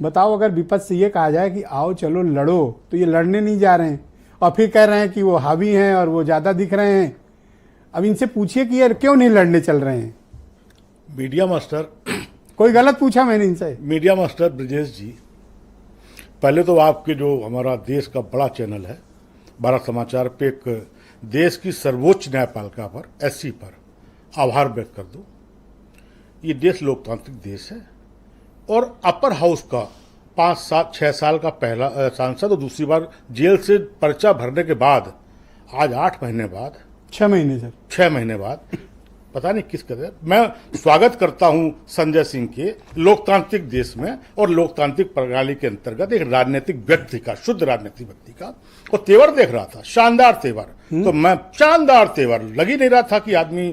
बताओ, अगर विपक्ष से ये कहा जाए कि आओ चलो लड़ो, तो ये लड़ने नहीं जा रहे हैं और फिर कह रहे हैं कि वो हावी हैं और वो ज़्यादा दिख रहे हैं। अब इनसे पूछिए कि यार क्यों नहीं लड़ने चल रहे हैं। मीडिया मास्टर, कोई गलत पूछा मैंने इनसे? मीडिया मास्टर ब्रजेश जी, पहले तो आपके जो हमारा देश का बड़ा चैनल है भारत समाचार पे एक देश की सर्वोच्च न्यायपालिका पर, एससी पर आभार व्यक्त कर दो। ये देश लोकतांत्रिक देश है और अपर हाउस का 5-6 साल का पहला सांसद और दूसरी बार जेल से पर्चा भरने के बाद आज 8 महीने बाद, 6 महीने सर, 6 महीने बाद, पता नहीं किस कदर मैं स्वागत करता हूं संजय सिंह के लोकतांत्रिक देश में और लोकतांत्रिक प्रणाली के अंतर्गत एक राजनीतिक व्यक्ति का, शुद्ध राजनीतिक व्यक्ति का। और तेवर देख रहा था, शानदार तेवर, तो मैं शानदार तेवर लग ही नहीं रहा था कि आदमी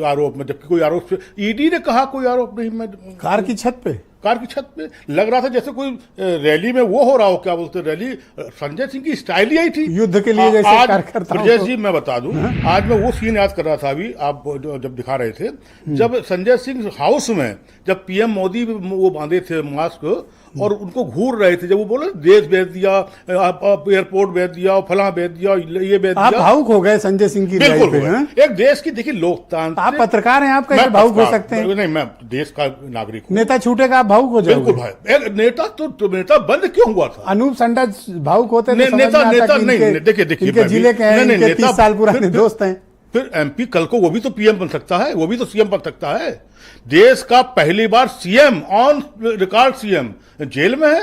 आरोप में, जबकि कोई आरोप, ईडी ने कहा कोई आरोप नहीं। मैं कार की छत पे लग रहा था जैसे कोई रैली में वो हो रहा हो, क्या बोलते, रैली। संजय सिंह की स्टाइल ही थी युद्ध के लिए जैसे कार्यकर्ता। ब्रजेश जी मैं बता दूं, आज मैं वो सीन याद कर रहा था अभी आप जब दिखा रहे थे, जब संजय सिंह हाउस में जब पीएम मोदी वो बांधे थे मास्क और उनको घूर रहे थे, जब वो बोले देश भेज दिया, एयरपोर्ट भेज दिया, फला भेज दिया, ये भेज दिया। आप भावुक हो गए संजय सिंह की बिल्कुल पे, है? एक देश की, देखिए लोकतांत्रिक, आप पत्रकार हैं, आप कैसे भावुक हो सकते हैं? नहीं, मैं देश का नागरिक हूं। नेता छूटेगा आप भावुक हो जाओगे? बिल्कुल भाई, एक नेता तो नेता बंद क्यों हुआ था? अनूप संडा भावुक होते थे? नेता नहीं, देखिए इनके जिले के हैं, इनके 30 साल पुराने दोस्त हैं। फिर एमपी कल को वो भी तो पीएम बन सकता है, वो भी तो सीएम बन सकता है। देश का पहली बार CM, on record CM jail में है।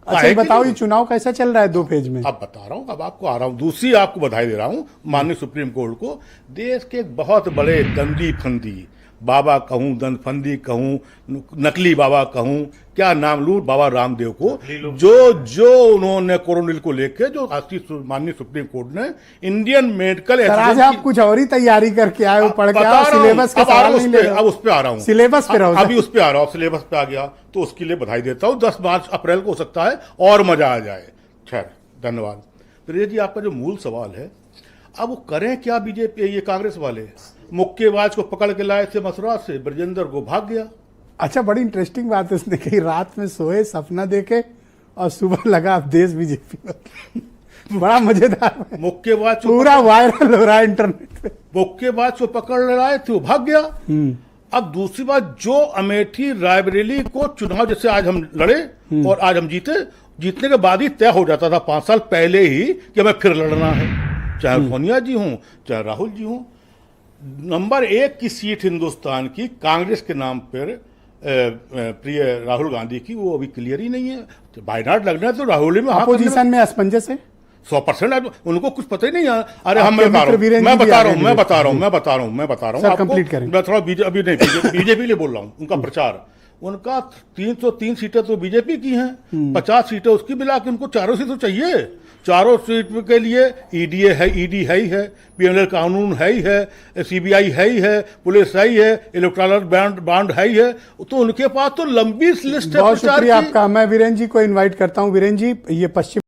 अच्छा बताओ, ये चुनाव कैसा चल रहा है 2 फेज में? अब बता रहा हूं, अब आपको आ रहा हूं, दूसरी आपको बधाई दे रहा हूं माननीय सुप्रीम कोर्ट को। देश के एक बहुत बड़े दंडी फंदी बाबा कहूं, दंदफंदी कहूं, नकली बाबा कहूं, क्या नाम लूं, बाबा रामदेव को, जो उन्होंने कोरोनिल को लेके, जो माननीय सुप्रीम कोर्ट ने इंडियन मेडिकल आज आप कुछ और ही तैयारी करके आए हो, पढ़ के आए, सिलेबस के सवाल नहीं ले रहे हो। अब उस पे आ रहा हूं, सिलेबस पे रहो, अभी उस पे आ रहा हूं, सिलेबस पे आ गया तो उसके लिए बधाई देता हूं। 10 मार्च अप्रैल को हो सकता है और मजा आ जाए। खैर, धन्यवाद। प्रिय जी, आपका जो मूल सवाल है, अब वो करें क्या बीजेपी, ये कांग्रेस वाले मुक्केबाज को पकड़ के लाए थे मथुरा से, ब्रजेंद्र को भाग गया। अच्छा, बड़ी इंटरेस्टिंग बात है, उसने कही रात में सोए, सपना देखे और सुबह लगा अब देश बीजेपी में। बड़ा मजेदार, मुक्केबाज पूरा वायरल हो रहा है इंटरनेट पे। मुक्केबाज को पकड़ लाए थे, वो भाग गया। अब दूसरी बात, जो अमेठी रायबरेली को चुनाव जैसे आज हम लड़े और आज हम जीतने के बाद ही तय हो जाता था 5 साल पहले ही कि हमें फिर लड़ना है, चाहे सोनिया जी हों, चाहे राहुल जी हों। नंबर 1 की सीट हिंदुस्तान की कांग्रेस के नाम पर प्रिय राहुल गांधी की, वो अभी क्लियर ही नहीं है। वायनाड लगना है तो राहुल में अपोजिशन में असमंजस है 100%। उनको कुछ पता ही नहीं है। अरे हम मैं बता रहा हूँ आपको, मैं थोड़ा बीजेपी लिए बोल रहा हूँ। उनका प्रचार, उनका 303 सीटें तो बीजेपी की हैं, 50 सीटें उसकी मिला के उनको चारों सीट तो चाहिए। चारों सीट के लिए ईडी है ही है, पीएनएल कानून है ही है, सीबीआई है ही है, पुलिस है ही है, इलेक्टोरल बॉन्ड है ही है, तो उनके पास तो लंबी लिस्ट है। बहुत शुक्रिया आपका। मैं वीरेंद्र जी को इनवाइट करता हूं। वीरेंद्र जी, ये पश्चिम